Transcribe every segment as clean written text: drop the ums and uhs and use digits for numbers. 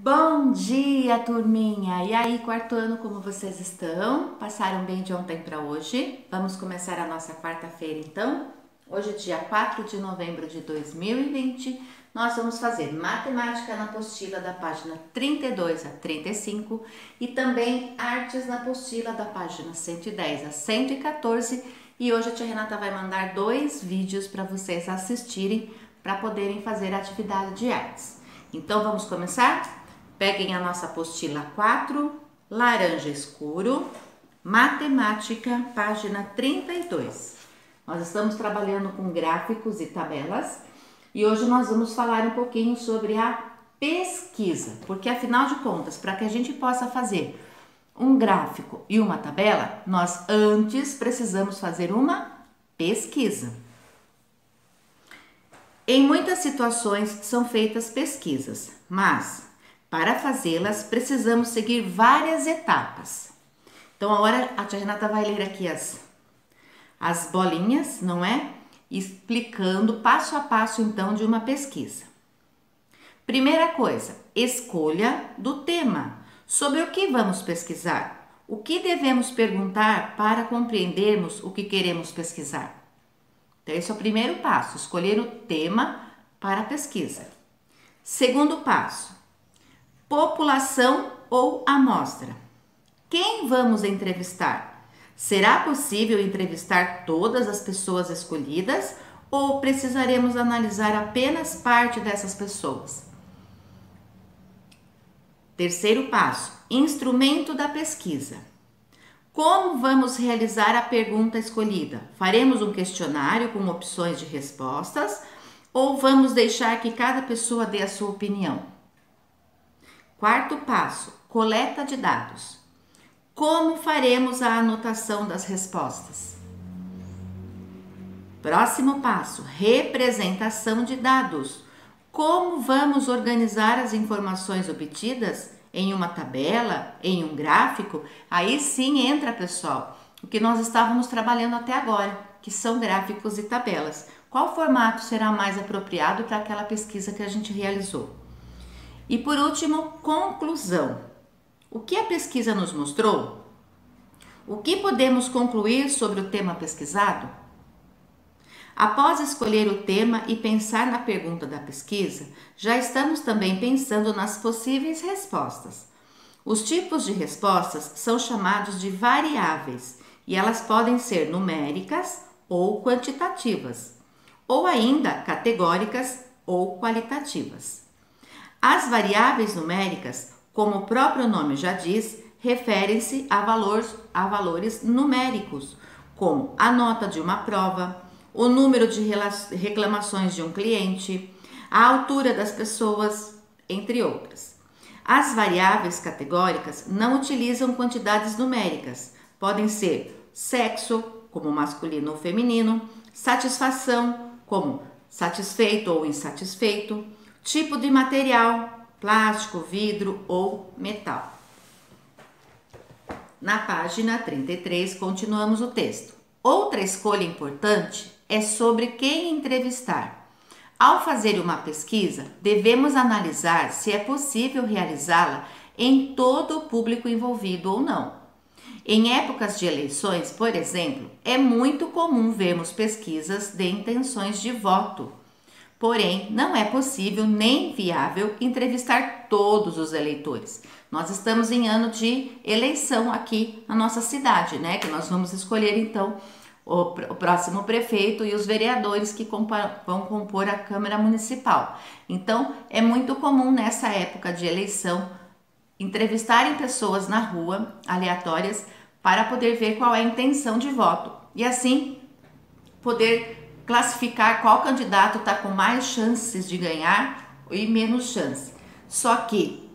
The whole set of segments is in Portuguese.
Bom dia, turminha! E aí, quarto ano, como vocês estão? Passaram bem de ontem para hoje? Vamos começar a nossa quarta-feira, então? Hoje, dia 4 de novembro de 2020, nós vamos fazer matemática na apostila da página 32 a 35 e também artes na apostila da página 110 a 114. E hoje a tia Renata vai mandar 2 vídeos para vocês assistirem para poderem fazer a atividade de artes. Então, vamos começar? Peguem a nossa apostila 4, laranja escuro, matemática, página 32. Nós estamos trabalhando com gráficos e tabelas e hoje nós vamos falar um pouquinho sobre a pesquisa, porque afinal de contas, para que a gente possa fazer um gráfico e uma tabela, nós antes precisamos fazer uma pesquisa. Em muitas situações são feitas pesquisas, mas para fazê-las, precisamos seguir várias etapas. Então, agora a tia Renata vai ler aqui as bolinhas, não é? Explicando passo a passo, então, de uma pesquisa. Primeira coisa, escolha do tema. Sobre o que vamos pesquisar? O que devemos perguntar para compreendermos o que queremos pesquisar? Então, esse é o primeiro passo, escolher o tema para a pesquisa. Segundo passo, população ou amostra. Quem vamos entrevistar? Será possível entrevistar todas as pessoas escolhidas ou precisaremos analisar apenas parte dessas pessoas? Terceiro passo, instrumento da pesquisa. Como vamos realizar a pergunta escolhida? Faremos um questionário com opções de respostas ou vamos deixar que cada pessoa dê a sua opinião? Quarto passo, coleta de dados. Como faremos a anotação das respostas? Próximo passo, representação de dados. Como vamos organizar as informações obtidas em uma tabela, em um gráfico? Aí sim entra, pessoal, o que nós estávamos trabalhando até agora, que são gráficos e tabelas. Qual formato será mais apropriado para aquela pesquisa que a gente realizou? E por último, conclusão. O que a pesquisa nos mostrou? O que podemos concluir sobre o tema pesquisado? Após escolher o tema e pensar na pergunta da pesquisa, já estamos também pensando nas possíveis respostas. Os tipos de respostas são chamados de variáveis e elas podem ser numéricas ou quantitativas, ou ainda categóricas ou qualitativas. As variáveis numéricas, como o próprio nome já diz, referem-se a valores numéricos, como a nota de uma prova, o número de reclamações de um cliente, a altura das pessoas, entre outras. As variáveis categóricas não utilizam quantidades numéricas, podem ser sexo, como masculino ou feminino, satisfação, como satisfeito ou insatisfeito, tipo de material, plástico, vidro ou metal. Na página 33, continuamos o texto. Outra escolha importante é sobre quem entrevistar. Ao fazer uma pesquisa, devemos analisar se é possível realizá-la em todo o público envolvido ou não. Em épocas de eleições, por exemplo, é muito comum vermos pesquisas de intenções de voto. Porém, não é possível nem viável entrevistar todos os eleitores. Nós estamos em ano de eleição aqui na nossa cidade, né? Que nós vamos escolher então o próximo prefeito e os vereadores que vão compor a Câmara Municipal. Então, é muito comum nessa época de eleição entrevistarem pessoas na rua, aleatórias, para poder ver qual é a intenção de voto e assim poder classificar qual candidato está com mais chances de ganhar e menos chance. Só que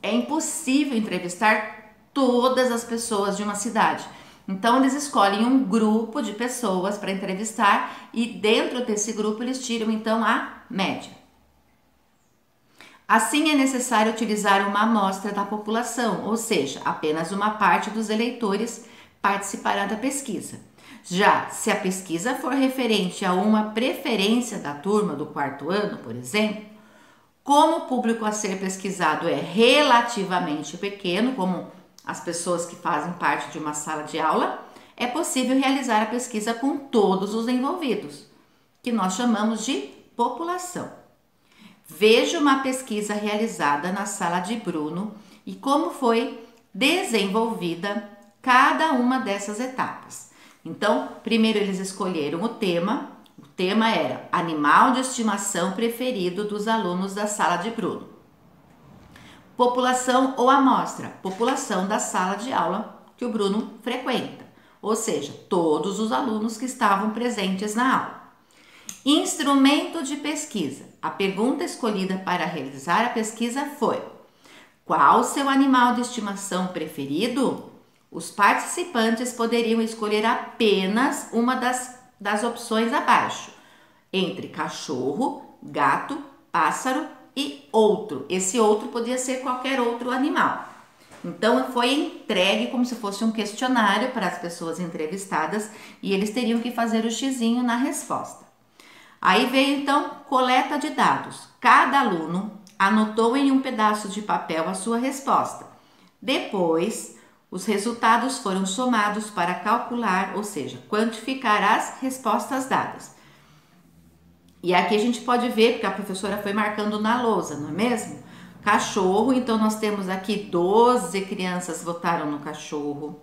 é impossível entrevistar todas as pessoas de uma cidade. Então, eles escolhem um grupo de pessoas para entrevistar e dentro desse grupo eles tiram então a média. Assim, é necessário utilizar uma amostra da população, ou seja, apenas uma parte dos eleitores participará da pesquisa. Já se a pesquisa for referente a uma preferência da turma do quarto ano, por exemplo, Como o público a ser pesquisado é relativamente pequeno, como as pessoas que fazem parte de uma sala de aula, é possível realizar a pesquisa com todos os envolvidos, que nós chamamos de população. Veja uma pesquisa realizada na sala de Bruno e como foi desenvolvida cada uma dessas etapas. Então, primeiro eles escolheram o tema. O tema era animal de estimação preferido dos alunos da sala de Bruno. População ou amostra, população da sala de aula que o Bruno frequenta, ou seja, todos os alunos que estavam presentes na aula. Instrumento de pesquisa. A pergunta escolhida para realizar a pesquisa foi: qual seu animal de estimação preferido? Os participantes poderiam escolher apenas uma das opções abaixo, entre cachorro, gato, pássaro e outro. Esse outro podia ser qualquer outro animal. Então foi entregue como se fosse um questionário para as pessoas entrevistadas e eles teriam que fazer o xizinho na resposta. Aí veio então coleta de dados. Cada aluno anotou em um pedaço de papel a sua resposta. Depois, os resultados foram somados para calcular, ou seja, quantificar as respostas dadas. E aqui a gente pode ver, porque a professora foi marcando na lousa, não é mesmo? Cachorro, então nós temos aqui 12 crianças votaram no cachorro.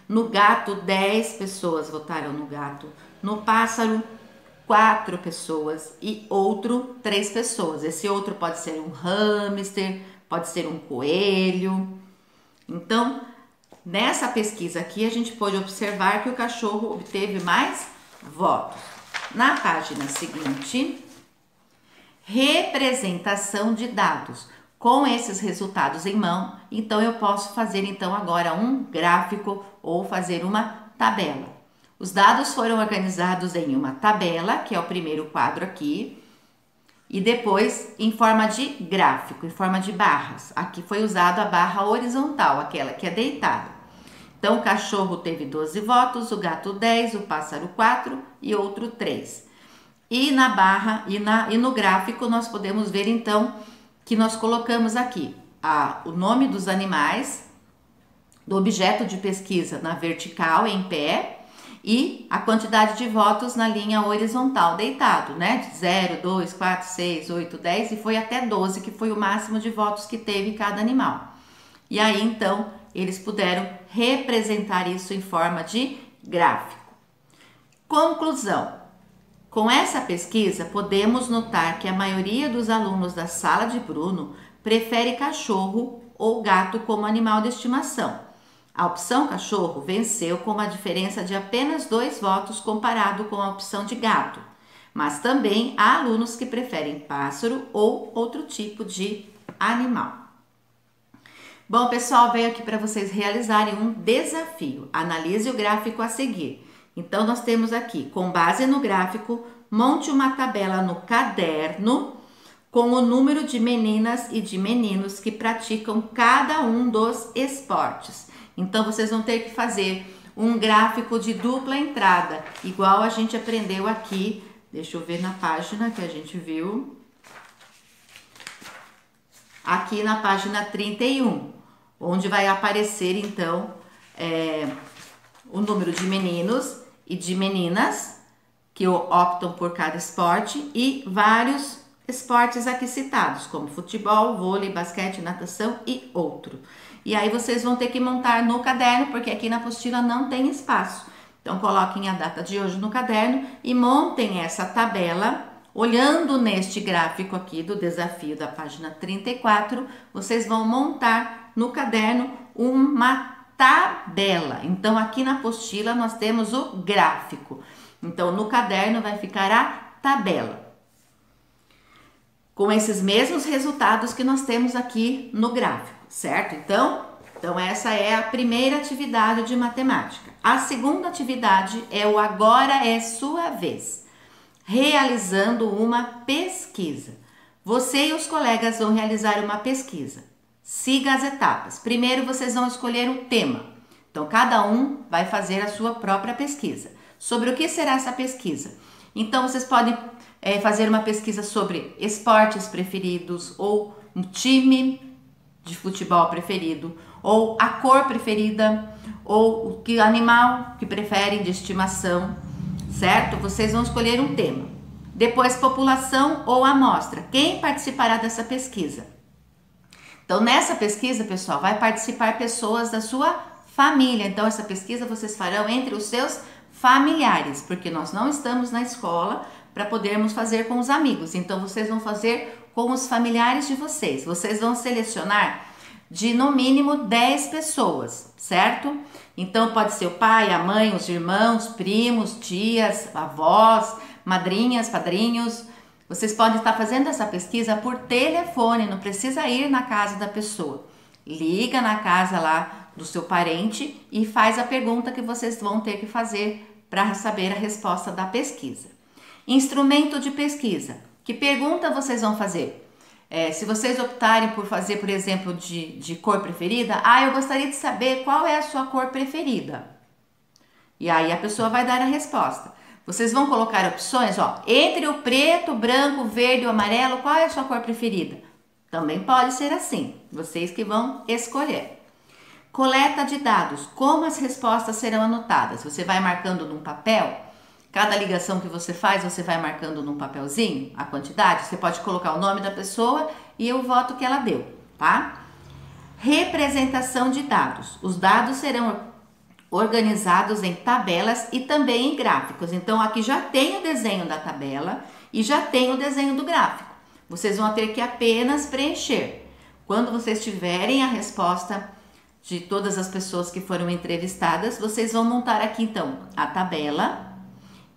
No gato, 10 pessoas votaram no gato. No pássaro, 4 pessoas e outro 3 pessoas. Esse outro pode ser um hamster, pode ser um coelho. Então, nessa pesquisa aqui, a gente pode observar que o cachorro obteve mais votos. Na página seguinte, representação de dados. Com esses resultados em mão, então eu posso fazer então agora um gráfico ou fazer uma tabela. Os dados foram organizados em uma tabela, que é o primeiro quadro aqui, e depois em forma de gráfico, em forma de barras. Aqui foi usado a barra horizontal, aquela que é deitada. Então, o cachorro teve 12 votos, o gato 10, o pássaro 4 e outro 3. E na barra e no gráfico nós podemos ver então que nós colocamos aqui o nome dos animais, do objeto de pesquisa na vertical, em pé, e a quantidade de votos na linha horizontal, deitado, né? De 0, 2, 4, 6, 8, 10 e foi até 12, que foi o máximo de votos que teve cada animal. E aí, então, eles puderam representar isso em forma de gráfico. Conclusão. Com essa pesquisa, podemos notar que a maioria dos alunos da sala de Bruno prefere cachorro ou gato como animal de estimação. A opção cachorro venceu com uma diferença de apenas 2 votos comparado com a opção de gato, mas também há alunos que preferem pássaro ou outro tipo de animal. Bom, pessoal, veio aqui para vocês realizarem um desafio. Analise o gráfico a seguir. Então, nós temos aqui, com base no gráfico, monte uma tabela no caderno com o número de meninas e de meninos que praticam cada um dos esportes. Então, vocês vão ter que fazer um gráfico de dupla entrada, igual a gente aprendeu aqui. Deixa eu ver na página que a gente viu. Aqui na página 31, onde vai aparecer, então, o número de meninos e de meninas que optam por cada esporte e vários esportes aqui citados, como futebol, vôlei, basquete, natação e outro. E aí vocês vão ter que montar no caderno, porque aqui na apostila não tem espaço. Então, coloquem a data de hoje no caderno e montem essa tabela. Olhando neste gráfico aqui do desafio da página 34, vocês vão montar no caderno uma tabela. Então, aqui na apostila nós temos o gráfico. Então, no caderno vai ficar a tabela, com esses mesmos resultados que nós temos aqui no gráfico, certo? Então essa é a primeira atividade de matemática. A segunda atividade é o agora é sua vez, realizando uma pesquisa. Você e os colegas vão realizar uma pesquisa. Siga as etapas. Primeiro vocês vão escolher o tema. Então cada um vai fazer a sua própria pesquisa. Sobre o que será essa pesquisa? Então vocês podem fazer uma pesquisa sobre esportes preferidos, ou um time de futebol preferido, ou a cor preferida, ou o que animal que preferem de estimação, certo? Vocês vão escolher um tema. Depois, população ou amostra. Quem participará dessa pesquisa? Então, nessa pesquisa, pessoal, vai participar pessoas da sua família. Então, essa pesquisa vocês farão entre os seus familiares, porque nós não estamos na escola para podermos fazer com os amigos. Então, vocês vão fazer com os familiares de vocês. Vocês vão selecionar de no mínimo 10 pessoas, certo? Então, pode ser o pai, a mãe, os irmãos, primos, tias, avós, madrinhas, padrinhos. Vocês podem estar fazendo essa pesquisa por telefone, não precisa ir na casa da pessoa. Liga na casa lá do seu parente e faz a pergunta que vocês vão ter que fazer para saber a resposta da pesquisa. Instrumento de pesquisa. Que pergunta vocês vão fazer? Se vocês optarem por fazer, por exemplo, de cor preferida, eu gostaria de saber qual é a sua cor preferida. E aí a pessoa vai dar a resposta. Vocês vão colocar opções, entre o preto, branco, verde e o amarelo, qual é a sua cor preferida? Também pode ser assim, vocês que vão escolher. Coleta de dados, como as respostas serão anotadas? Você vai marcando num papel, cada ligação que você faz, você vai marcando num papelzinho a quantidade, você pode colocar o nome da pessoa e o voto que ela deu, tá? Representação de dados, os dados serão organizados em tabelas e também em gráficos. Então, aqui já tem o desenho da tabela e já tem o desenho do gráfico. Vocês vão ter que apenas preencher. Quando vocês tiverem a resposta de todas as pessoas que foram entrevistadas, vocês vão montar aqui, então, a tabela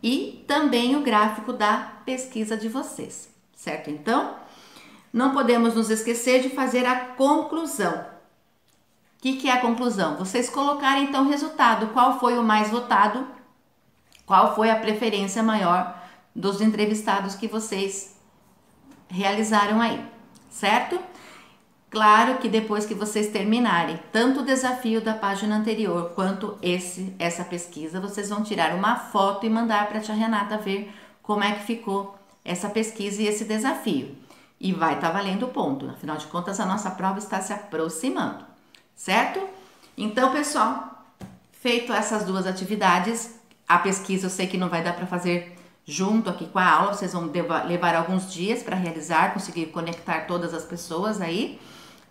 e também o gráfico da pesquisa de vocês, certo? Então, não podemos nos esquecer de fazer a conclusão. O que é a conclusão? Vocês colocarem então o resultado, qual foi o mais votado, qual foi a preferência maior dos entrevistados que vocês realizaram aí, certo? Claro que depois que vocês terminarem tanto o desafio da página anterior quanto essa pesquisa, vocês vão tirar uma foto e mandar para a tia Renata ver como é que ficou essa pesquisa e esse desafio. E vai estar valendo ponto, afinal de contas a nossa prova está se aproximando. Certo? Então, pessoal, feito essas duas atividades, a pesquisa eu sei que não vai dar para fazer junto aqui com a aula, vocês vão levar alguns dias para realizar, conseguir conectar todas as pessoas aí.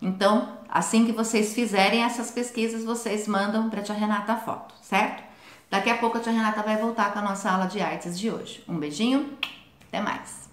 Então, assim que vocês fizerem essas pesquisas, vocês mandam para a tia Renata a foto, certo? Daqui a pouco a tia Renata vai voltar com a nossa aula de artes de hoje. Um beijinho, até mais!